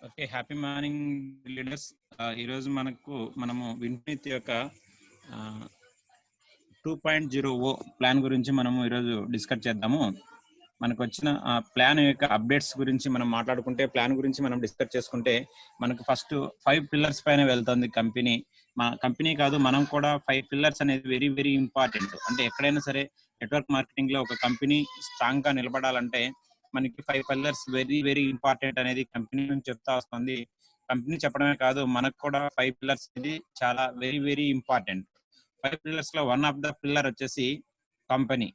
Okay, happy morning leaders. ఈరోజు మనము విన్ఫినిత్ యొక్క 2.0 ప్లాన్ గురించి మనము ఈరోజు డిస్కస్ చేద్దాము. మనకు వచ్చిన ప్లాన్ యొక్క అప్డేట్స్ గురించి మనం మాట్లాడుకుంటే, ప్లాన్ గురించి మనం డిస్కస్ చేసుకుంటే, మనకు ఫస్ట్ 5 పిల్లర్స్ పైన వెళ్తుంది కంపెనీ. మన కంపెనీ కాదు, మనం కూడా 5 పిల్లర్స్ అనేది వెరీ వెరీ ఇంపార్టెంట్. అంటే ఎక్కడైనా సరే నెట్వర్క్ మార్కెటింగ్ లో ఒక కంపెనీ స్ట్రాంగ్ గా నిలబడాలంటే మనకి 5 పిల్లర్స్ వెరీ వెరీ ఇంపార్టెంట్ అనేది కంపెనీ నుంచి చెప్తా వస్తుంది. కంపెనీ చెప్పడమే కాదు, మనకు కూడా 5 పిల్లర్స్ అనేది చాలా వెరీ వెరీ ఇంపార్టెంట్. 5 పిల్లర్స్ లో వన్ ఆఫ్ ద పిల్లర్ వచ్చేసి కంపెనీ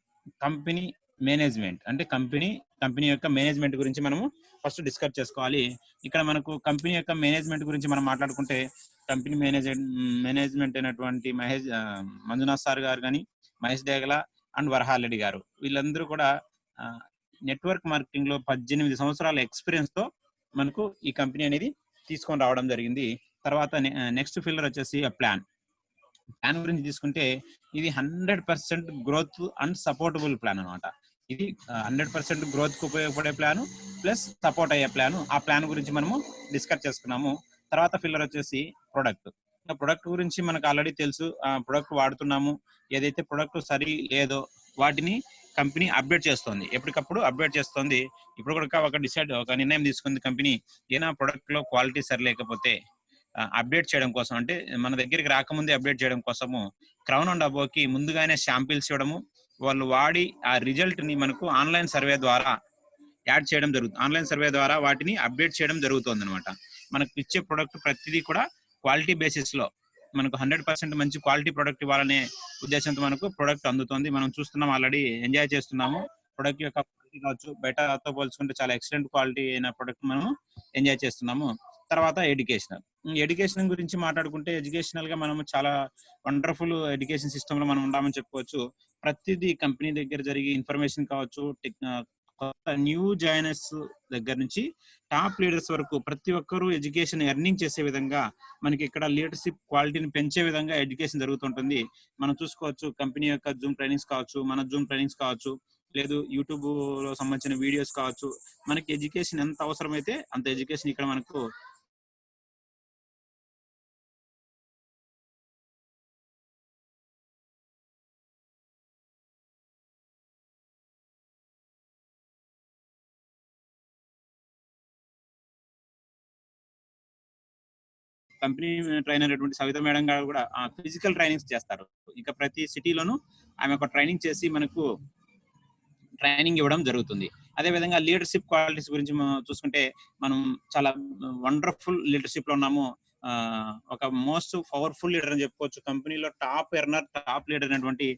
కంపెనీ మేనేజ్మెంట్. అంటే కంపెనీ యొక్క మేనేజ్మెంట్ గురించి మనము ఫస్ట్ డిస్కస్ చేసుకోవాలి. ఇక్కడ మనకు కంపెనీ యొక్క మేనేజ్మెంట్ గురించి మనం మాట్లాడుకుంటే, కంపెనీ మేనేజ్మెంట్ అయినటువంటి మంజునాథ్ సార్ గారు కానీ, మహేష్ డేగల అండ్ వరహాలరెడ్డి గారు, వీళ్ళందరూ కూడా నెట్వర్క్ మార్కెటింగ్ లో 18 సంవత్సరాల ఎక్స్పీరియన్స్ తో మనకు ఈ కంపెనీ అనేది తీసుకొని రావడం జరిగింది. తర్వాత నెక్స్ట్ పిల్లర్ వచ్చేసి ప్లాన్ గురించి తీసుకుంటే, ఇది 100% గ్రోత్ అండ్ సపోర్టబుల్ ప్లాన్ అనమాట. ఇది 100% గ్రోత్ కు ఉపయోగపడే ప్లాన్ ప్లస్ సపోర్ట్ అయ్యే ప్లాన్. ఆ ప్లాన్ గురించి మనము డిస్కస్ చేసుకున్నాము. తర్వాత పిల్లర్ వచ్చేసి ప్రొడక్ట్ గురించి మనకు ఆల్రెడీ తెలుసు. ప్రొడక్ట్ వాడుతున్నాము, ఏదైతే ప్రొడక్ట్ సరి లేదో వాటిని కంపెనీ అప్డేట్ చేస్తుంది, ఎప్పటికప్పుడు అప్డేట్ చేస్తుంది. ఇప్పుడు కూడా ఒక నిర్ణయం తీసుకుంది కంపెనీ, ఏదైనా ప్రొడక్ట్ లో క్వాలిటీ సరి లేకపోతే అప్డేట్ చేయడం కోసం, అంటే మన దగ్గరికి రాకముందే అప్డేట్ చేయడం కోసము క్రౌన్ అండ్ అబోకి ముందుగానే శాంపిల్స్ ఇవ్వడము, వాళ్ళు వాడి ఆ రిజల్ట్ ని మనకు ఆన్లైన్ సర్వే ద్వారా యాడ్ చేయడం జరుగుతుంది. ఆన్లైన్ సర్వే ద్వారా వాటిని అప్డేట్ చేయడం జరుగుతుంది అనమాట. మనకు ఇచ్చే ప్రొడక్ట్ ప్రతిదీ కూడా క్వాలిటీ బేసిస్ లో మనకు 100% మంచి క్వాలిటీ ప్రొడక్ట్ ఇవ్వాలనే ఉద్దేశంతో మనకు ప్రొడక్ట్ అందుతుంది. మనం చూస్తున్నాం, ఆల్రెడీ ఎంజాయ్ చేస్తున్నాము. ప్రొడక్ట్ యొక్క క్వాలిటీ కావచ్చు, బయటతో పోల్చుకుంటే చాలా ఎక్సలెంట్ క్వాలిటీ అయిన ప్రొడక్ట్ మనం ఎంజాయ్ చేస్తున్నాము. తర్వాత ఎడ్యుకేషన్ గురించి మాట్లాడుకుంటే, ఎడ్యుకేషనల్ గా మనం చాలా వండర్ఫుల్ ఎడ్యుకేషన్ సిస్టమ్ లో మనం ఉన్నామని చెప్పుకోవచ్చు. ప్రతిదీ కంపెనీ దగ్గర జరిగే ఇన్ఫర్మేషన్ కావచ్చు, కొత్త న్యూ జాయినర్స్ దగ్గర నుంచి టాప్ లీడర్స్ వరకు ప్రతి ఒక్కరూ ఎడ్యుకేషన్ ఎర్నింగ్ చేసే విధంగా, మనకి ఇక్కడ లీడర్షిప్ క్వాలిటీని పెంచే విధంగా ఎడ్యుకేషన్ జరుగుతుంటుంది. మనం చూసుకోవచ్చు, కంపెనీ యొక్క జూమ్ ట్రైనింగ్స్ కావచ్చు, మన జూమ్ ట్రైనింగ్స్ కావచ్చు, లేదు యూట్యూబ్ లో సంబంధించిన వీడియోస్ కావచ్చు, మనకి ఎడ్యుకేషన్ ఎంత అవసరమైతే అంత ఎడ్యుకేషన్ ఇక్కడ మనకు కంపెనీ ట్రైనర్ అయినటువంటి సవిత మేడం గారు కూడా ఫిజికల్ ట్రైనింగ్స్ చేస్తారు. ఇక ప్రతి సిటీలోనూ ఆమె ఒక ట్రైనింగ్ చేసి మనకు ట్రైనింగ్ ఇవ్వడం జరుగుతుంది. అదే విధంగా లీడర్షిప్ క్వాలిటీస్ గురించి చూసుకుంటే, మనం చాలా వండర్ఫుల్ లీడర్షిప్ లో ఉన్నాము. ఒక మోస్ట్ పవర్ఫుల్ లీడర్ అని చెప్పుకోవచ్చు. కంపెనీలో టాప్ ఎర్నర్, టాప్ లీడర్ అయినటువంటి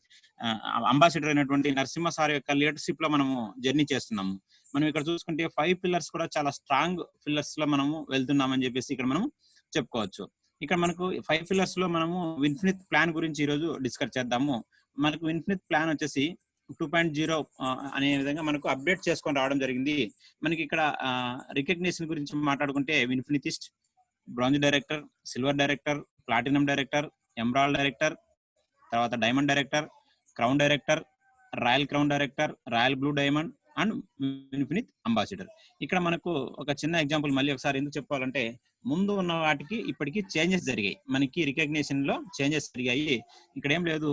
అంబాసిడర్ అయినటువంటి నరసింహ సార్ యొక్క లీడర్షిప్ లో మనము జర్నీ చేస్తున్నాము. మనం ఇక్కడ చూసుకుంటే 5 పిల్లర్స్ కూడా చాలా స్ట్రాంగ్ పిల్లర్స్ లో మనము వెళ్తున్నామని చెప్పేసి ఇక్కడ మనం చెప్పుకోవచ్చు. ఇక్కడ మనకు 5 పిల్లర్స్ లో మనము ఇన్ఫినిట్ ప్లాన్ గురించి ఈరోజు డిస్కస్ చేద్దాము. మనకు ఇన్ఫినిట్ ప్లాన్ వచ్చేసి 2.0 అనే విధంగా మనకు అప్డేట్ చేసుకొని రావడం జరిగింది. మనకి ఇక్కడ రికగ్నిషన్ గురించి మాట్లాడుకుంటే, infinitist, bronze director, silver director, platinum director, emerald director, తర్వాత diamond director, crown director, royal crown director, royal blue diamond and infinite ambassador. ఇక్కడ మనకు ఒక చిన్న ఎగ్జాంపుల్ మళ్ళీ ఒకసారి ఎందుకు చెప్పుకోవాలంటే, ముందు ఉన్న వాటికి ఇప్పటికీ చేంజెస్ జరిగాయి. మనకి రికగ్నిషన్ లో చేంజెస్ జరిగాయి. ఇక్కడ ఏం లేదు,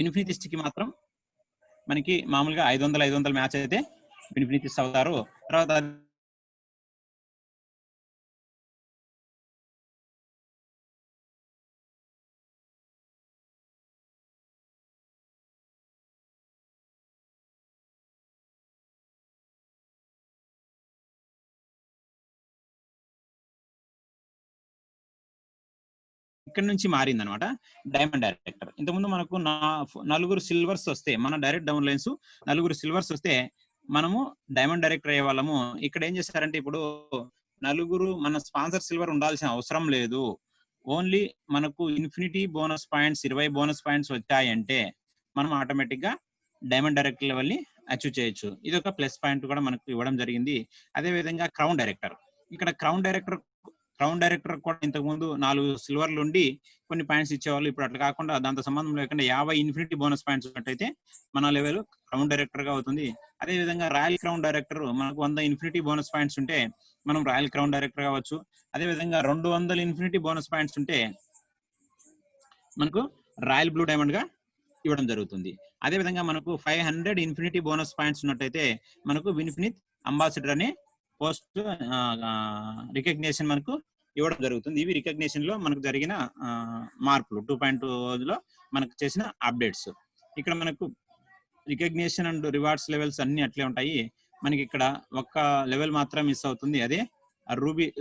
ఇన్ఫినిటిస్ట్ కి మాత్రం మనకి మామూలుగా 500 మ్యాచ్ అయితే ఇన్ఫినిటిస్ట్ అవుతారు. తర్వాత ఇక్కడ నుంచి మారింది అనమాట డైమండ్ డైరెక్టర్. ఇంతకుముందు మనకు నలుగురు సిల్వర్స్ వస్తే, మన డైరెక్ట్ డౌన్ లైన్స్ నలుగురు సిల్వర్స్ వస్తే మనము డైమండ్ డైరెక్టర్ అయ్యే వాళ్ళము. ఇక్కడ ఏం చేస్తారంటే, ఇప్పుడు నలుగురు మన స్పాన్సర్ సిల్వర్ ఉండాల్సిన అవసరం లేదు. ఓన్లీ మనకు infinity bonus points 20 bonus points వచ్చాయంటే మనం ఆటోమేటిక్ గా డైమండ్ డైరెక్టర్ లెవెల్ ని అచీవ్ చేయొచ్చు. ఇది ఒక ప్లస్ పాయింట్ కూడా మనకు ఇవ్వడం జరిగింది. అదే విధంగా క్రౌన్ డైరెక్టర్, ఇక్కడ క్రౌన్ డైరెక్టర్ కూడా ఇంతకు ముందు 4 సిల్వర్లు ఉండి కొన్ని పాయింట్స్ ఇచ్చేవాళ్ళు. ఇప్పుడు అట్లా కాకుండా దాంతో సంబంధం లేకుండా 50 ఇన్ఫినిటీ బోనస్ పాయింట్స్ ఉన్నట్టయితే మన లెవెల్ క్రౌన్ డైరెక్టర్ గా అవుతుంది. అదే విధంగా రాయల్ క్రౌన్ డైరెక్టర్ మనకు 100 ఇన్ఫినిటీ బోనస్ పాయింట్స్ ఉంటే మనం రాయల్ క్రౌన్ డైరెక్టర్ కావచ్చు. అదే విధంగా 200 ఇన్ఫినిటీ బోనస్ పాయింట్స్ ఉంటే మనకు రాయల్ బ్లూ డైమండ్ గా ఇవ్వడం జరుగుతుంది. అదే విధంగా మనకు 500 ఇన్ఫినిటీ బోనస్ పాయింట్స్ ఉన్నట్టయితే మనకు విన్ఫినిత్ అంబాసిడర్ అనే పోస్ట్ రికగ్నిషన్ మనకు ఇవ్వడం జరుగుతుంది. ఇవి రికగ్నిషన్ లో మనకు జరిగిన మార్పులు 2.2 లో మనకు చేసిన అప్డేట్స్. ఇక్కడ మనకు రికగ్నిషన్ అండ్ రివార్డ్స్ లెవెల్స్ అన్ని అట్లే ఉంటాయి. మనకి ఇక్కడ ఒక్క లెవెల్ మాత్రం మిస్ అవుతుంది, అదే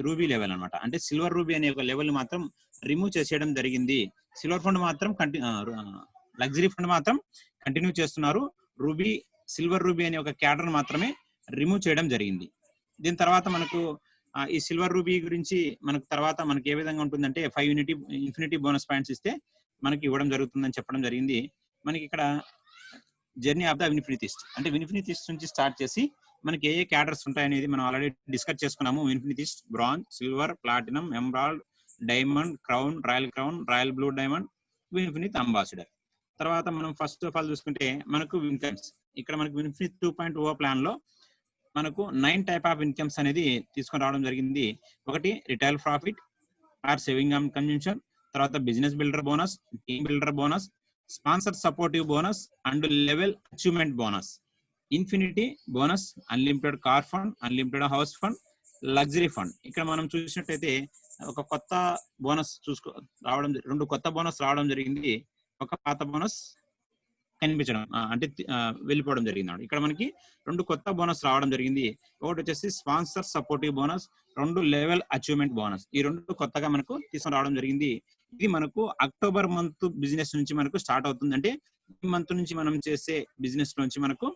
రూబీ లెవెల్ అనమాట. అంటే సిల్వర్ రూబీ అనే ఒక లెవెల్ మాత్రం రిమూవ్ చేసేయడం జరిగింది. సిల్వర్ ఫండ్ మాత్రం లగ్జరీ ఫండ్ మాత్రం కంటిన్యూ చేస్తున్నారు. రూబీ సిల్వర్ రూబీ అనే ఒక క్యాడర్ మాత్రమే రిమూవ్ చేయడం జరిగింది. దీని తర్వాత మనకు ఈ సిల్వర్ రూబీ గురించి మనకు తర్వాత మనకి ఏ విధంగా ఉంటుందంటే 5 ఇన్ఫినిటీ బోనస్ పాయింట్స్ ఇస్తే మనకి ఇవ్వడం జరుగుతుందని చెప్పడం జరిగింది. మనకి ఇక్కడ జర్నీ ఆఫ్ ద విన్ఫినిటిస్ట్ అంటే విన్ఫినిటిస్ట్ నుంచి స్టార్ట్ చేసి మనకి ఏ క్యాడర్స్ ఉంటాయనేది మనం ఆల్రెడీ డిస్కస్ చేసుకున్నాము. Infinitist, bronze, silver, platinum, emerald, diamond, crown, royal blue diamond, infinite ambassador. తర్వాత మనం ఫస్ట్ ఆఫ్ ఆల్ చూసుకుంటే మనకు ఇన్కమ్స్. ఇక్కడ మనకు విన్ఫినిత్ 2.0 ప్లాన్ లో మనకు 9 టైప్ ఆఫ్ ఇన్కమ్స్ అనేది తీసుకొని రావడం జరిగింది. ఒకటి retail profit or saving and consumption, తర్వాత business builder bonus, team builder bonus, sponsor supportive bonus and level achievement bonus, infinity bonus, unlimited car fund, unlimited house fund, luxury fund. ఇక్కడ మనం చూసినట్టయితే ఒక కొత్త బోనస్ రావడం, 2 కొత్త బోనస్ రావడం జరిగింది. ఒక పాత బోనస్ కనిపించడం అంటే వెళ్ళిపోవడం జరిగింది. ఇక్కడ మనకి 2 కొత్త బోనస్ రావడం జరిగింది. ఒకటి వచ్చేసి sponsor supportive bonus, 2 level achievement bonus. ఈ 2 కొత్తగా మనకు తీసుకొని రావడం జరిగింది. ఇది మనకు అక్టోబర్ మంత్ బిజినెస్ నుంచి మనకు స్టార్ట్ అవుతుంది. అంటే ఈ మంత్ నుంచి మనం చేసే బిజినెస్ నుంచి మనకు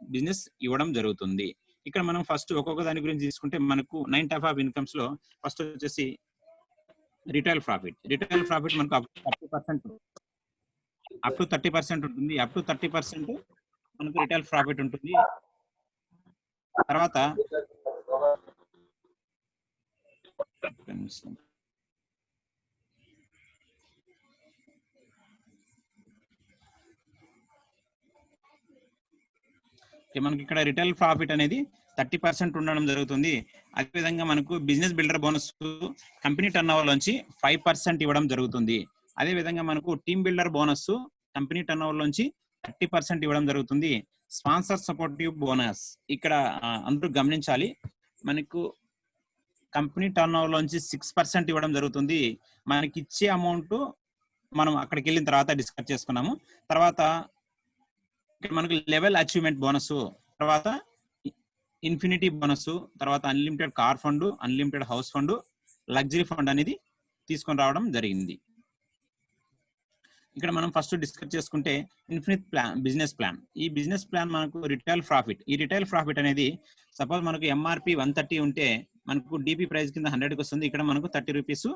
బిజినెస్ ఇవ్వడం జరుగుతుంది. ఇక్కడ మనం ఫస్ట్ ఒక్కొక్క దాని గురించి తీసుకుంటే మనకు 9 టైప్ ఆఫ్ ఇన్కమ్స్ లో ఫస్ట్ వచ్చేసి రిటైల్ ప్రాఫిట్. రిటైల్ ప్రాఫిట్ మనకు అప్ టు 30% ఉంటుంది. అప్ టు 30% మనకు రిటైల్ ప్రాఫిట్ ఉంటుంది. తర్వాత మనకి ఇక్కడ రిటైల్ ప్రాఫిట్ అనేది 30% ఉండడం జరుగుతుంది. అదేవిధంగా మనకు business builder bonus company turn over నుంచి 5% ఇవ్వడం జరుగుతుంది. అదే విధంగా మనకు team builder bonus company turn over నుంచి 30% ఇవ్వడం జరుగుతుంది. స్పాన్సర్ సపోర్టివ్ బోనస్ ఇక్కడ అందరూ గమనించాలి, మనకు కంపెనీ టర్న్ ఓవర్ నుంచి 6% ఇవ్వడం జరుగుతుంది. మనకి ఇచ్చే అమౌంట్ మనం అక్కడికి వెళ్ళిన తర్వాత డిస్కస్ చేసుకున్నాము. తర్వాత మనకు లెవెల్ అచీవ్మెంట్ బోనస్, తర్వాత ఇన్ఫినిటీ బోనస్, తర్వాత unlimited car fund, unlimited house fund, luxury fund అనేది తీసుకొని రావడం జరిగింది. ఇక్కడ మనం ఫస్ట్ డిస్కస్ చేసుకుంటే ఇన్ఫినిట్ ప్లాన్, బిజినెస్ ప్లాన్. ఈ బిజినెస్ ప్లాన్ మనకు రిటైల్ ప్రాఫిట్. ఈ రిటైల్ ప్రాఫిట్ అనేది సపోజ్ మనకు ఎంఆర్పి 130 ఉంటే మనకు డిపి ప్రైస్ కింద 100కి వస్తుంది. ఇక్కడ మనకు 30 రూపీస్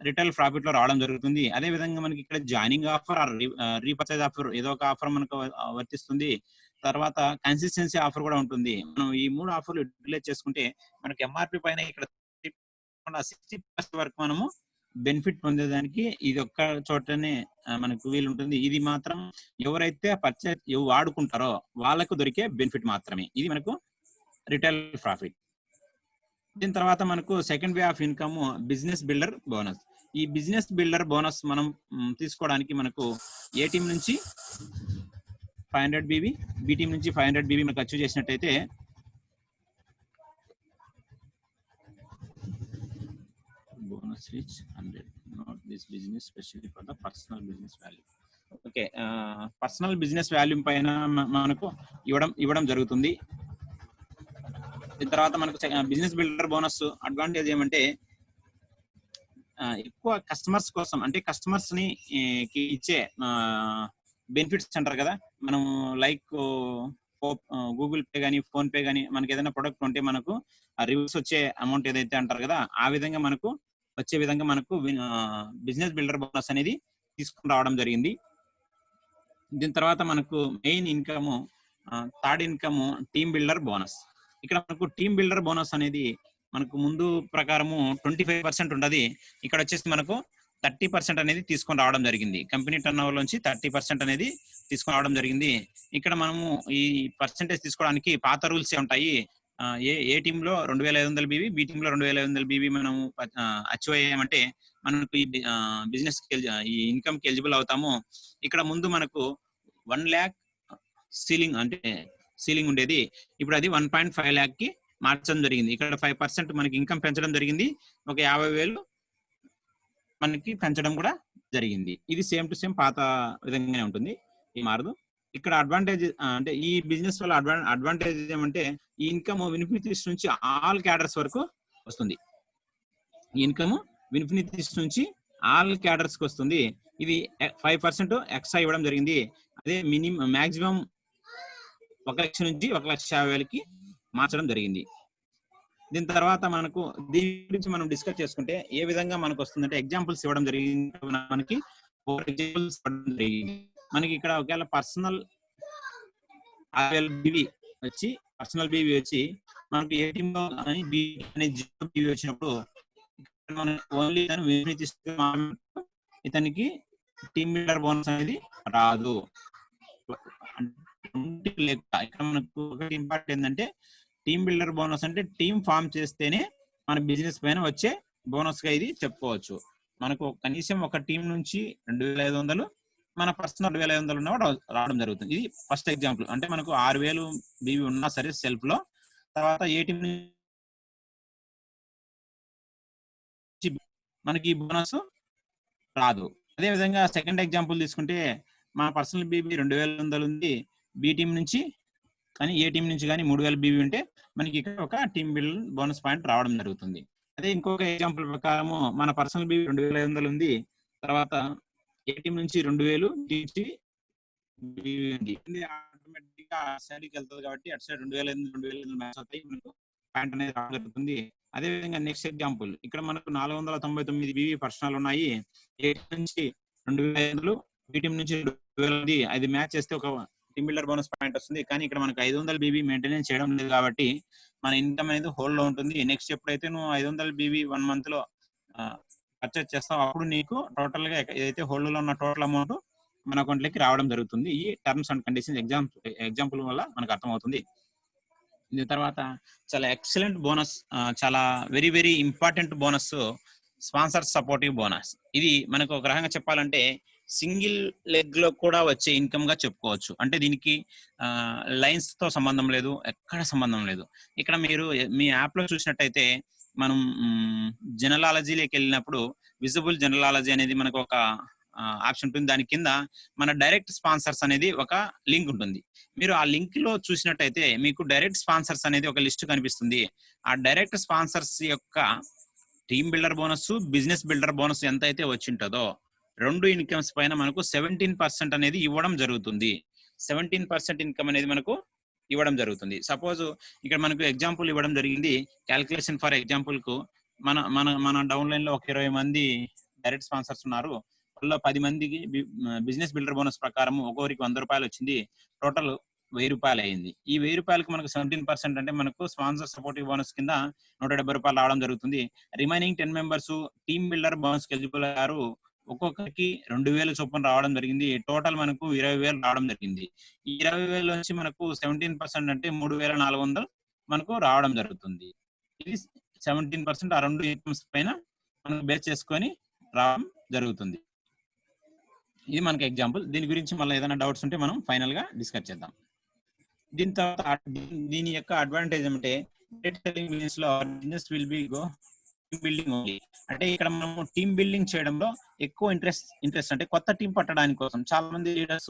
రిటైల్ ప్రాఫిట్ లో రావడం జరుగుతుంది. అదే విధంగా మనకి ఇక్కడ జాయినింగ్ ఆఫర్, రీపర్చేజ్ ఆఫర్, ఏదో ఒక ఆఫర్ మనకు వర్తిస్తుంది. తర్వాత కన్సిస్టెన్సీ ఆఫర్ కూడా ఉంటుంది. మనం ఈ 3 ఆఫర్లు యూటిలైజ్ చేసుకుంటే మనకి ఎంఆర్పి పైన ఇక్కడ 60% వరకు మనము బెనిఫిట్ పొందేదానికి ఇది ఒక్క చోటనే మనకు వీలు ఉంటుంది. ఇది మాత్రం ఎవరైతే పర్చేజ్ వాడుకుంటారో వాళ్ళకు దొరికే బెనిఫిట్ మాత్రమే. ఇది మనకు రిటైల్ ప్రాఫిట్. దీని తర్వాత మనకు second way of income business builder bonus. ఈ బిజినెస్ బిల్డర్ బోనస్ మనం తీసుకోవడానికి మనకు ఏ టీం నుంచి 500 BB, బి టీం నుంచి 500 BB మనకు అచీవ్ చేసినట్టయితే bonus reach 100. Not this business specially for the personal business value. Okay, personal business volume పైన మనకు ఇవ్వడం జరుగుతుంది. తర్వాత మనకు బిజినెస్ బిల్డర్ బోనస్ అడ్వాంటేజ్ ఏమంటే ఎక్కువ కస్టమర్స్ కోసం, అంటే కస్టమర్స్ ని ఇచ్చే బెనిఫిట్స్ అంటారు కదా, మనం లైక్ గూగుల్ పే కానీ ఫోన్ పే కానీ మనకి ఏదైనా ప్రొడక్ట్ ఉంటే మనకు రివ్యూస్ వచ్చే అమౌంట్ ఏదైతే అంటారు కదా, ఆ విధంగా మనకు వచ్చే విధంగా మనకు బిజినెస్ బిల్డర్ బోనస్ అనేది తీసుకుని రావడం జరిగింది. దీని తర్వాత మనకు main income, third income team builder bonus. ఇక్కడ మనకు టీమ్ బిల్డర్ బోనస్ అనేది మనకు ముందు ప్రకారము 25% ఉండదు. ఇక్కడ వచ్చేసి మనకు 30% అనేది తీసుకొని రావడం జరిగింది. కంపెనీ టర్న్ ఓవర్ నుంచి 30% అనేది తీసుకొని రావడం జరిగింది. ఇక్కడ మనము ఈ పర్సెంటేజ్ తీసుకోవడానికి పాత రూల్స్ ఉంటాయి. ఏ టీమ్ లో 2500 బీవీ, బి టీమ్ లో 2500 బీవీ మనం అచీవ్ అయ్యామంటే మనకు ఈ బిజినెస్ ఈ ఇన్కమ్ కి ఎలిజిబుల్ అవుతాము. ఇక్కడ ముందు మనకు 1 lakh సీలింగ్ అంటే సీలింగ్ ఉండేది. ఇప్పుడు అది 1.5 lakh కి మార్చడం జరిగింది. ఇక్కడ 5% మనకి ఇన్కమ్ పెంచడం జరిగింది. ఒక 50,000 మనకి పెంచడం కూడా జరిగింది. ఇది సేమ్ టు సేమ్ పాత విధంగానే ఉంటుంది, ఈ మారదు. ఇక్కడ అడ్వాంటేజ్ అంటే ఈ బిజినెస్ వల్ల అడ్వాంటేజ్ ఏమంటే ఈ ఇన్కమ్ వినిఫినిటీస్ నుంచి ఆల్ క్యాడర్స్ వరకు వస్తుంది. ఈ ఇన్కమ్ వినిఫినిటీస్ నుంచి ఆల్ క్యాడర్స్ కి వస్తుంది. ఇది 5% ఎక్స్ట్రా ఇవ్వడం జరిగింది. అదే మాక్సిమం 1 లక్ష నుంచి 1,50,000కి మార్చడం జరిగింది. దీని తర్వాత మనకు దీని గురించి మనం డిస్కస్ చేసుకుంటే ఏ విధంగా మనకు వస్తుందంటే ఎగ్జాంపుల్స్ ఇవ్వడం జరిగింది. మనకి 4 ఎగ్జాంపుల్స్ ఇవ్వడం జరిగింది. మనకి ఇక్కడ ఒకవేళ పర్సనల్ బీవీ వచ్చి మనకి ఏ టీమ్ లో జీరో బీవీ వచ్చినప్పుడు ఓన్లీ ఇతనికి టీమ్ లీడర్ బోనస్ అనేది రాదు. ఇక్కడ మనకు ఒకటి ఇంపార్టెంట్ ఏంటంటే టీమ్ బిల్డర్ బోనస్ అంటే టీమ్ ఫామ్ చేస్తేనే మన బిజినెస్ పైన వచ్చే బోనస్ గా ఇది చెప్పుకోవచ్చు. మనకు కనీసం ఒక టీం నుంచి 2,500, మన పర్సనల్ 2,500 ఉన్న రావడం జరుగుతుంది. ఇది ఫస్ట్ ఎగ్జాంపుల్. అంటే మనకు 6,000 బీవీ ఉన్నా సరే సెల్ఫ్ లో, తర్వాత ఏ టీం నుంచి మనకి బోనస్ రాదు. అదే విధంగా సెకండ్ ఎగ్జాంపుల్ తీసుకుంటే మన పర్సనల్ బీబీ 2,500 ఉంది. బి టీం నుంచి కానీ ఏ టీం నుంచి కానీ 3,000 బీవీ ఉంటే మనకి ఇక్కడ ఒక టీమ్ బిల్డ్ బోనస్ పాయింట్ రావడం జరుగుతుంది. అదే ఇంకొక ఎగ్జాంపుల్ ప్రకారము మన పర్సనల్ బీవీ 2,500 ఉంది. తర్వాత ఏ టీం నుంచి 2,000 నుంచి ఆటోమేటిక్ గా సైడ్కి వెళ్తుంది కాబట్టి అటు సైడ్ 2,500 మ్యాచ్ అవుతాయి, మనకు పాయింట్ అనేది రావడం జరుగుతుంది. అదే విధంగా నెక్స్ట్ ఎగ్జాంపుల్ ఇక్కడ మనకు 499 బీవీ పర్సనల్ ఉన్నాయి. ఏ టీం నుంచి 2,500, బి టీం నుంచి 2,000, అది మ్యాచ్ చేస్తే ఒక టీమ్ బిల్డర్ బోనస్ పాయింట్ వస్తుంది. కానీ ఇక్కడ మనకు 500 బీబీ మెయింటెనెన్స్ చేయడం లేదు కాబట్టి మన ఇన్కమ్ అనేది హోల్డ్ లో ఉంటుంది. నెక్స్ట్ ఎప్పుడైతే నువ్వు 500 బీబీ 1 month లో పర్చేస్ చేస్తావు అప్పుడు నీకు టోటల్ గా ఏదైతే హోల్డ్ లో ఉన్న టోటల్ అమౌంట్ మన అకౌంట్ లోకి రావడం జరుగుతుంది. ఈ టర్మ్స్ అండ్ కండిషన్స్ ఎగ్జాంపుల్ వల్ల మనకు అర్థమవుతుంది. దీని తర్వాత చాలా ఎక్సలెంట్ బోనస్, చాలా very very important bonus sponsor supportive bonus. ఇది మనకు ఒక రకంగా చెప్పాలంటే సింగిల్ లెగ్ లో కూడా వచ్చే ఇన్కమ్ గా చెప్పుకోవచ్చు. అంటే దీనికి లైన్స్ తో సంబంధం లేదు, ఎక్కడ సంబంధం లేదు. ఇక్కడ మీరు మీ యాప్ లో చూసినట్టయితే మనం జనరాలజీలోకి వెళ్ళినప్పుడు విజిబుల్ జనరాలజీ అనేది మనకు ఒక ఆప్షన్ ఉంటుంది. దాని కింద మన డైరెక్ట్ స్పాన్సర్స్ అనేది ఒక లింక్ ఉంటుంది. మీరు ఆ లింక్ లో చూసినట్టయితే మీకు డైరెక్ట్ స్పాన్సర్స్ అనేది ఒక లిస్ట్ కనిపిస్తుంది. ఆ డైరెక్ట్ స్పాన్సర్స్ యొక్క team builder bonus, business builder bonus ఎంత అయితే వచ్చింటుందో రెండు ఇన్కమ్స్ పైన మనకు 17% అనేది ఇవ్వడం జరుగుతుంది. 17% ఇన్కమ్ అనేది మనకు ఇవ్వడం జరుగుతుంది. సపోజ్ ఇక్కడ మనకు ఎగ్జాంపుల్ ఇవ్వడం జరిగింది. క్యాల్కులేషన్ ఫర్ ఎగ్జాంపుల్ కు మన మన మన డౌన్ లైన్ లో ఒక 20 మంది డైరెక్ట్ స్పాన్సర్స్ ఉన్నారు. వాళ్ళలో 10 మందికి బిజినెస్ బిల్డర్ బోనస్ ప్రకారం ఒక్కొక్కరికి 100 రూపాయలు వచ్చింది. టోటల్ 1,000 రూపాయలు అయింది. ఈ 1,000 రూపాయలకు మనకు 17% అంటే మనకు స్పాన్సర్ సపోర్టివ్ బోనస్ కింద 170 రూపాయలు రావడం జరుగుతుంది. Remaining 10 members team builder bonus eligible అయ్యారు. ఒక్కొక్కరికి 2,000 చొప్పున రావడం జరిగింది. టోటల్ మనకు 20,000 రావడం జరిగింది. ఈ 20,000 నుంచి మనకు 17% అంటే 3,400 మనకు రావడం జరుగుతుంది. ఇది 17% ఆ రెండు ఇన్కమ్స్ పైన మనం బేస్ చేసుకొని రావడం జరుగుతుంది. ఇది మనకి ఎగ్జాంపుల్. దీని గురించి మళ్ళీ ఏదైనా డౌట్స్ ఉంటే మనం ఫైనల్ గా డిస్కస్ చేద్దాం. దీని తర్వాత దీని యొక్క అడ్వాంటేజ్ ఏమంటే business will be go building only. అంటే ఇక్కడ మనము టీమ్ బిల్డింగ్ చేయడంలో ఎక్కువ ఇంట్రెస్ట్ అంటే కొత్త టీం పట్టడానికి కోసం చాలా మంది లీడర్స్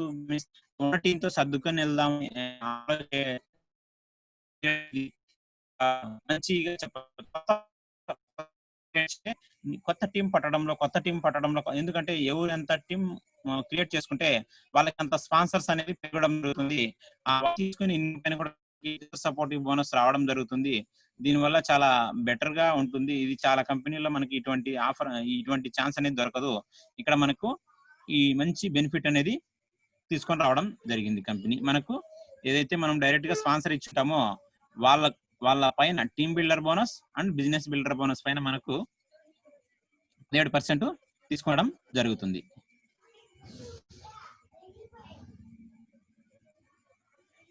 ఉన్న టీమ్ తో సర్దుకొని వెళ్దాం మంచిగా కొత్త టీం పట్టడంలో ఎందుకంటే ఎవరు ఎంత టీం క్రియేట్ చేసుకుంటే వాళ్ళకి అంత స్పాన్సర్స్ అనేది పెరగడం జరుగుతుంది. తీసుకుని సపోర్టివ్ బోనస్ రావడం జరుగుతుంది. దీనివల్ల చాలా బెటర్ గా ఉంటుంది. ఇది చాలా కంపెనీల్లో మనకి ఇటువంటి ఛాన్స్ అనేది దొరకదు. ఇక్కడ మనకు ఈ మంచి బెనిఫిట్ అనేది తీసుకొని రావడం జరిగింది కంపెనీ. మనకు ఏదైతే మనం డైరెక్ట్ గా స్పాన్సర్ ఇచ్చుంటామో వాళ్ళ పైన team builder bonus and business builder bonus పైన మనకు 7% తీసుకోవడం జరుగుతుంది.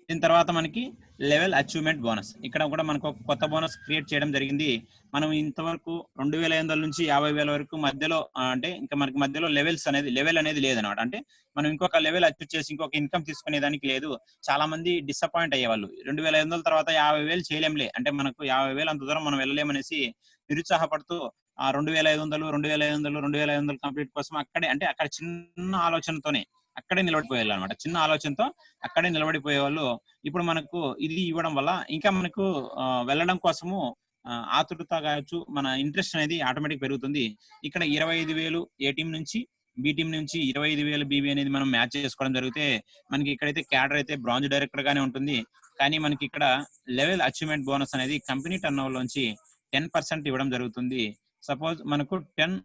దీని తర్వాత మనకి లెవెల్ అచీవ్మెంట్ బోనస్. ఇక్కడ కూడా మనకు ఒక కొత్త బోనస్ క్రియేట్ చేయడం జరిగింది. మనం ఇంతవరకు 2500 నుంచి 50,000 వరకు మధ్యలో అంటే ఇంకా మనకి మధ్యలో లెవెల్ అనేది లేదనమాట. అంటే మనం ఇంకొక లెవెల్ అచీవ్ చేసి ఇంకొక ఇన్కమ్ తీసుకునే దానికి లేదు. చాలా మంది డిసప్పాయింట్ అయ్యేవాళ్ళు. 2500 తర్వాత 50,000 చేయలేంలే, అంటే మనకు 50,000 అంత దూరం మనం వెళ్ళలేమనేసి నిరుత్సాహపడుతూ ఆ 2500, 2500, 2500 కంప్లీట్ కోసం అక్కడ చిన్న ఆలోచనతోనే అక్కడే నిలబడిపోయేవాళ్ళు అనమాట. చిన్న ఆలోచనతో అక్కడే నిలబడిపోయేవాళ్ళు. ఇప్పుడు మనకు ఇది ఇవ్వడం వల్ల ఇంకా మనకు వెళ్ళడం కోసము ఆతృత కావచ్చు, మన ఇంట్రెస్ట్ అనేది ఆటోమేటిక్ పెరుగుతుంది. ఇక్కడ 25,000 ఏ టీం నుంచి, బి టీం నుంచి 25,000 బీబీ అనేది మనం మ్యాచ్ చేసుకోవడం జరిగితే మనకి ఇక్కడైతే క్యాడర్ అయితే బ్రాంజ్ డైరెక్టర్ గానే ఉంటుంది. కానీ మనకి ఇక్కడ లెవెల్ అచీవ్మెంట్ బోనస్ అనేది కంపెనీ టర్న్ ఓవర్ లోంచి 10% ఇవ్వడం జరుగుతుంది. సపోజ్ మనకు 10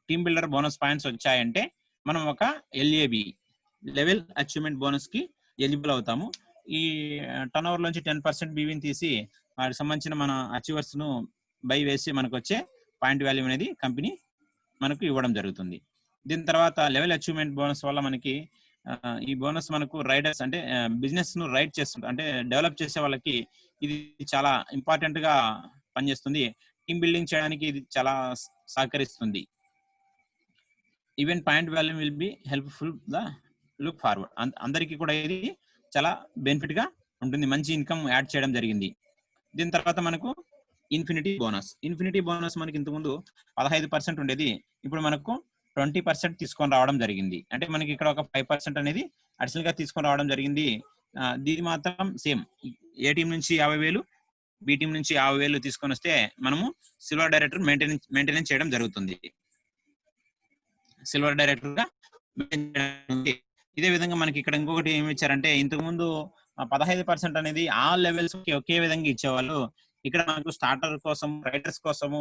టీమ్ బిల్డర్ బోనస్ పాయింట్స్ వచ్చాయంటే మనం ఒక ఎల్ఏబి లెవెల్ అచీవ్మెంట్ బోనస్ కి ఎలిజిబుల్ అవుతాము. ఈ టర్న్ ఓవర్ నుంచి 10% బీవీని తీసి వాటికి సంబంధించిన మన అచీవర్స్ ను బై వేసి మనకు వచ్చే పాయింట్ వాల్యూ అనేది కంపెనీ మనకు ఇవ్వడం జరుగుతుంది. దీని తర్వాత లెవెల్ అచీవ్మెంట్ బోనస్ వల్ల మనకి ఈ బోనస్ మనకు రైడర్స్ అంటే బిజినెస్ ను రైడ్ చేస్తుంది, అంటే డెవలప్ చేసే వాళ్ళకి ఇది చాలా ఇంపార్టెంట్ గా పనిచేస్తుంది. టీమ్ బిల్డింగ్ చేయడానికి ఇది చాలా సహకరిస్తుంది. Even point value will be helpful the look forward. అందరికీ కూడా ఇది చాలా బెనిఫిట్ గా ఉంటుంది. మంచి ఇన్కమ్ యాడ్ చేయడం జరిగింది. దీని తర్వాత మనకు ఇన్ఫినిటీ బోనస్ మనకి ఇంతకుముందు 15% ఉండేది, ఇప్పుడు మనకు 20% తీసుకొని రావడం జరిగింది. అంటే మనకి ఇక్కడ ఒక 5% అనేది అడిషనల్ గా తీసుకొని రావడం జరిగింది. దీని మాత్రం సేమ్ ఏ టీం నుంచి 50,000, బి టీం నుంచి 50,000 తీసుకొని వస్తే మనము సిల్వర్ డైరెక్టర్ మెయింటెనెన్స్ చేయడం జరుగుతుంది. సిల్వర్ డైరెక్టర్ గా ఇదే విధంగా మనకి ఇక్కడ ఇంకొకటి ఏమి ఇచ్చారంటే ఇంతకు ముందు 15% అనేది ఆల్ లెవెల్స్ కి ఒకే విధంగా ఇచ్చేవాళ్ళు. ఇక్కడ మనకు స్టార్టర్ కోసం, రైడర్స్ కోసము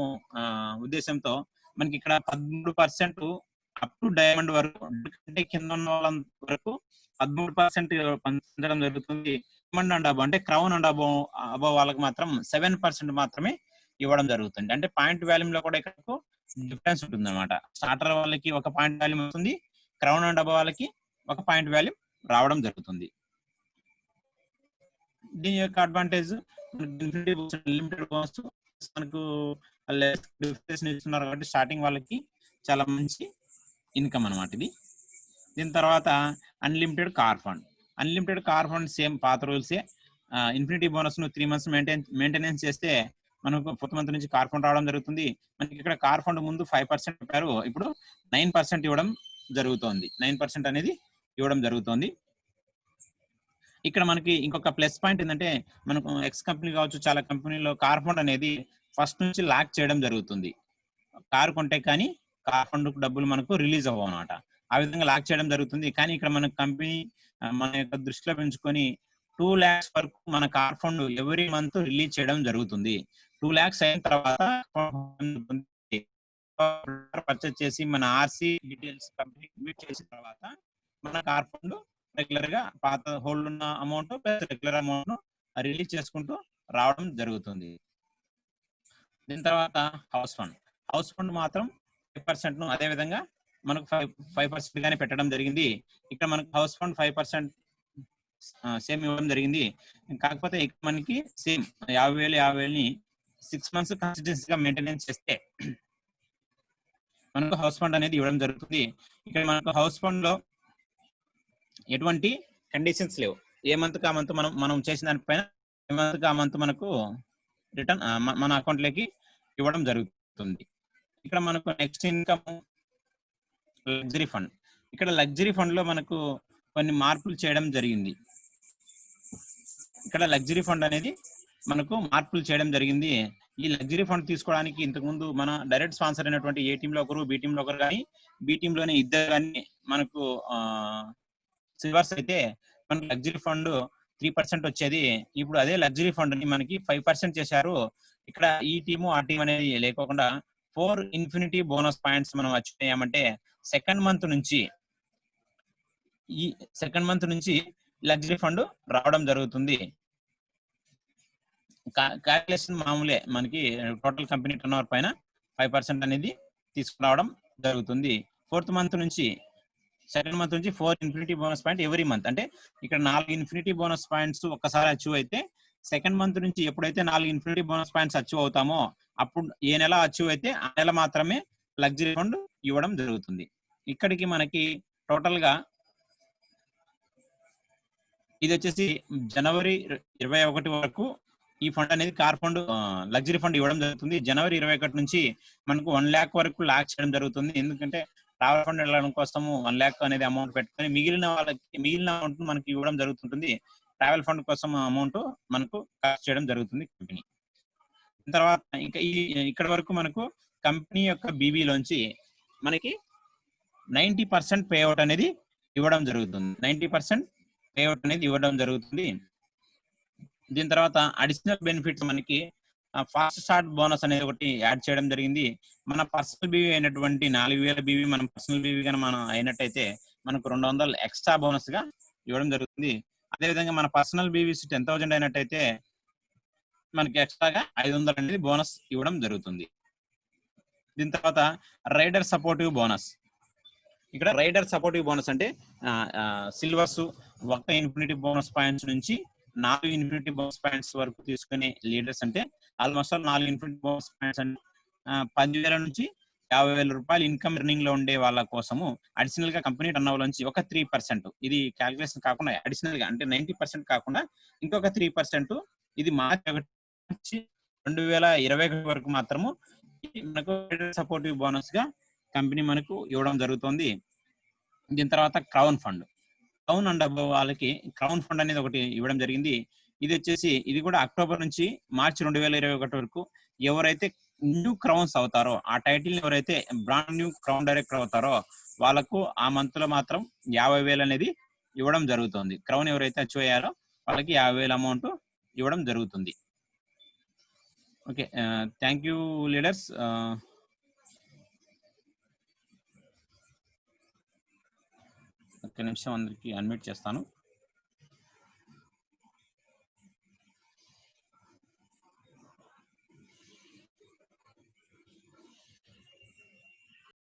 ఉద్దేశంతో మనకి ఇక్కడ 13% అప్ టు డైమండ్ వరకు, అంటే కింద ఉన్న వాళ్ళ వరకు 13% పంచడం జరుగుతుంది. డైమండ్ అండ్ అబో అంటే క్రౌన్ అండ్ అబో వాళ్ళకి మాత్రం 7% మాత్రమే ఇవ్వడం జరుగుతుంది. అంటే పాయింట్ వాల్యూమ్ లో కూడా ఇక్కడ డిఫరెన్స్ ఉంటుంది అనమాట. స్టార్టర్ వాళ్ళకి ఒక పాయింట్ వాల్యూమ్ వస్తుంది, క్రౌన్ అండ్ అబో వాళ్ళకి ఒక పాయింట్ వాల్యూ రావడం జరుగుతుంది. దీని యొక్క అడ్వాంటేజ్ లిమిటెడ్ బోనస్ మనకు ఇస్తున్నారు కాబట్టి స్టార్టింగ్ వాళ్ళకి చాలా మంచి ఇన్కమ్ అనమాట ఇది. దీని తర్వాత అన్లిమిటెడ్ కార్ ఫండ్ సేమ్ పాత రూల్సే. ఇన్ఫినిటీ బోనస్ ను 3 months మెయింటెనెన్స్ చేస్తే మనకు 4th month నుంచి కార్ ఫండ్ రావడం జరుగుతుంది. మనకి ఇక్కడ కార్ ఫండ్ ముందు 5% చెప్పారు, ఇప్పుడు 9% ఇవ్వడం జరుగుతోంది. 9% అనేది ఇవ్వడం జరుగుతోంది. ఇక్కడ మనకి ఇంకొక ప్లస్ పాయింట్ ఏంటంటే మనకు ఎక్స్ కంపెనీ కావచ్చు, చాలా కంపెనీలో కార్ ఫండ్ అనేది ఫస్ట్ నుంచి లాక్ చేయడం జరుగుతుంది. కారు కొంటే కానీ కార్ ఫండ్ డబ్బులు మనకు రిలీజ్ అవ్వవు అనమాట. ఆ విధంగా లాక్ చేయడం జరుగుతుంది. కానీ ఇక్కడ మన కంపెనీ మన యొక్క దృష్టిలో పెంచుకొని 2 lakhs వరకు మన car fund every month release చేయడం జరుగుతుంది. 2 lakhs అయిన తర్వాత పర్చేస్ చేసి మన ఆర్సీ డీటెయిల్స్ కంప్లీట్ చేసిన తర్వాత మన కార్ ఫండ్ రెగ్యులర్ గా పాత హోల్డ్ ఉన్న amount plus regular amount release చేసుకుంటూ రావడం జరుగుతుంది. దీని తర్వాత హౌస్ ఫండ్ మాత్రం 5% అదే విధంగా మనకు 5% గానే పెట్టడం జరిగింది. ఇక్కడ మనకు హౌస్ ఫండ్ 5% సేమ్ ఇవ్వడం జరిగింది. కాకపోతే ఇక్కడ మనకి సేమ్ 50,000 6 months కన్సిస్టెన్సీగా మెయింటెనెన్స్ చేస్తే మనకు హౌస్ ఫండ్ అనేది ఇవ్వడం జరుగుతుంది. ఇక్కడ మనకు హౌస్ ఫండ్ లో ఎటువంటి కండిషన్స్ లేవు. ఏ మంత్ కా మంత్ మనం చేసిన దానిపైన ఏ మంత్ కా మంత్ మనకు రిటర్న్ మన అకౌంట్ లోకి ఇవ్వడం జరుగుతుంది. ఇక్కడ మనకు నెక్స్ట్ ఇన్కమ్ లగ్జరీ ఫండ్. ఇక్కడ లగ్జరీ ఫండ్ లో మనకు కొన్ని మార్పులు చేయడం జరిగింది. ఇక్కడ లగ్జరీ ఫండ్ అనేది మనకు మార్పులు చేయడం జరిగింది. ఈ లగ్జరీ ఫండ్ తీసుకోవడానికి ఇంతకు ముందు మన డైరెక్ట్ స్పాన్సర్ అయినటువంటి ఏ టీంలో ఒకరు, బి టీంలో ఒకరు కానీ, బి టీంలోనే ఇద్దరు కానీ మనకు సిల్వర్స్ అయితే మనకు లగ్జరీ ఫండ్ 3% వచ్చేది. ఇప్పుడు అదే లగ్జరీ ఫండ్ ని మనకి 5% చేశారు. ఇక్కడ ఈ టీము ఆ టీం అనేది లేకోకుండా 4 ఇన్ఫినిటీ బోనస్ పాయింట్స్ మనం వచ్చామంటే సెకండ్ మంత్ నుంచి లగ్జరీ ఫండ్ రావడం జరుగుతుంది. క్యాల్కులేషన్ మామూలే, మనకి టోటల్ కంపెనీ టర్న్ ఓవర్ పైన 5% అనేది తీసుకురావడం జరుగుతుంది. 4th మంత్ నుంచి సెకండ్ మంత్ నుంచి 4 infinity bonus point every month. అంటే ఇక్కడ 4 ఇన్ఫినిటీ బోనస్ పాయింట్స్ ఒక్కసారి అచీవ్ అయితే సెకండ్ మంత్ నుంచి ఎప్పుడైతే 4 ఇన్ఫినిటీ బోనస్ పాయింట్స్ అచీవ్ అవుతామో అప్పుడు ఏ నెల అచీవ్ అయితే ఆ నెల మాత్రమే లగ్జరీ ఫండ్ ఇవ్వడం జరుగుతుంది. ఇక్కడికి మనకి టోటల్ గా ఇది వచ్చేసి జనవరి 21 వరకు ఈ ఫండ్ అనేది కార్ ఫండ్ లగ్జరీ ఫండ్ ఇవ్వడం జరుగుతుంది. జనవరి 21 నుంచి మనకు 1 lakh వరకు లాక్ చేయడం జరుగుతుంది. ఎందుకంటే ట్రావెల్ ఫండ్ వెళ్ళడం కోసము 1 lakh అనేది అమౌంట్ పెట్టుకొని మిగిలిన అమౌంట్ మనకి ఇవ్వడం జరుగుతుంటుంది. ట్రావెల్ ఫండ్ కోసం అమౌంట్ మనకు ఖర్చు చేయడం జరుగుతుంది కంపెనీ. తర్వాత ఇంకా ఇక్కడ వరకు మనకు కంపెనీ యొక్క బీబీలోంచి మనకి 90% పేఅవుట్ అనేది ఇవ్వడం జరుగుతుంది. 90% పేఅవుట్ అనేది ఇవ్వడం జరుగుతుంది. దీని తర్వాత అడిషనల్ బెనిఫిట్స్ మనకి ఫాస్ట్ స్టార్ట్ బోనస్ అనేది ఒకటి యాడ్ చేయడం జరిగింది. మన పర్సనల్ బీవీ అయినటువంటి 4000 బీవీ మన పర్సనల్ బీవీ కానీ మనం అయినట్టయితే మనకు 200 ఎక్స్ట్రా బోనస్ గా ఇవ్వడం జరుగుతుంది. అదేవిధంగా మన పర్సనల్ బీవీస్ 10,000 అయినట్టయితే మనకి ఎక్స్ట్రాగా 500 అనేది బోనస్ ఇవ్వడం జరుగుతుంది. దీని తర్వాత రైడర్ సపోర్టివ్ బోనస్. ఇక్కడ రైడర్ సపోర్టివ్ బోనస్ అంటే సిల్వర్స్ 1 ఇన్ఫినిటీ బోనస్ పాయింట్స్ నుంచి 4 ఇన్ఫినిటీ బోనస్ పాయింట్స్ వరకు తీసుకునే లీడర్స్ అంటే ఆల్మోస్ట్ 4 ఇన్ఫినిటీ బోనస్ పాయింట్స్ అంటే 10,000 నుంచి 50,000 రూపాయలు ఇన్కమ్ ఎర్నింగ్ లో ఉండే వాళ్ళ కోసము అడిషనల్ గా కంపెనీ టర్న్ ఓవర్ నుంచి ఒక 3%, ఇది క్యాలిక్యులేషన్ కాకుండా అడిషనల్ గా అంటే 90% కాకుండా ఇంకొక 3% ఇది మార్చి 1 నుంచి 2021 వరకు మాత్రము మనకు సపోర్టివ్ బోనస్ గా కంపెనీ మనకు ఇవ్వడం జరుగుతుంది. దీని తర్వాత crown fund. Crown and above వాళ్ళకి క్రౌన్ ఫండ్ అనేది ఒకటి ఇవ్వడం జరిగింది. ఇది వచ్చేసి ఇది కూడా అక్టోబర్ నుంచి మార్చి 2021 వరకు ఎవరైతే న్యూ క్రౌన్స్ అవుతారో ఆ టైటిల్ ఎవరైతే బ్రాండ్ న్యూ క్రౌన్ డైరెక్టర్ అవుతారో వాళ్ళకు ఆ మంత్ లో మాత్రం 50,000 అనేది ఇవ్వడం జరుగుతుంది. క్రౌన్ ఎవరైతే అచీవ్ అయ్యారో వాళ్ళకి 50,000 అమౌంట్ ఇవ్వడం జరుగుతుంది. Okay, thank you leaders. ఒక్క నిమిషం అందరికి అన్మ్యూట్ చేస్తాను.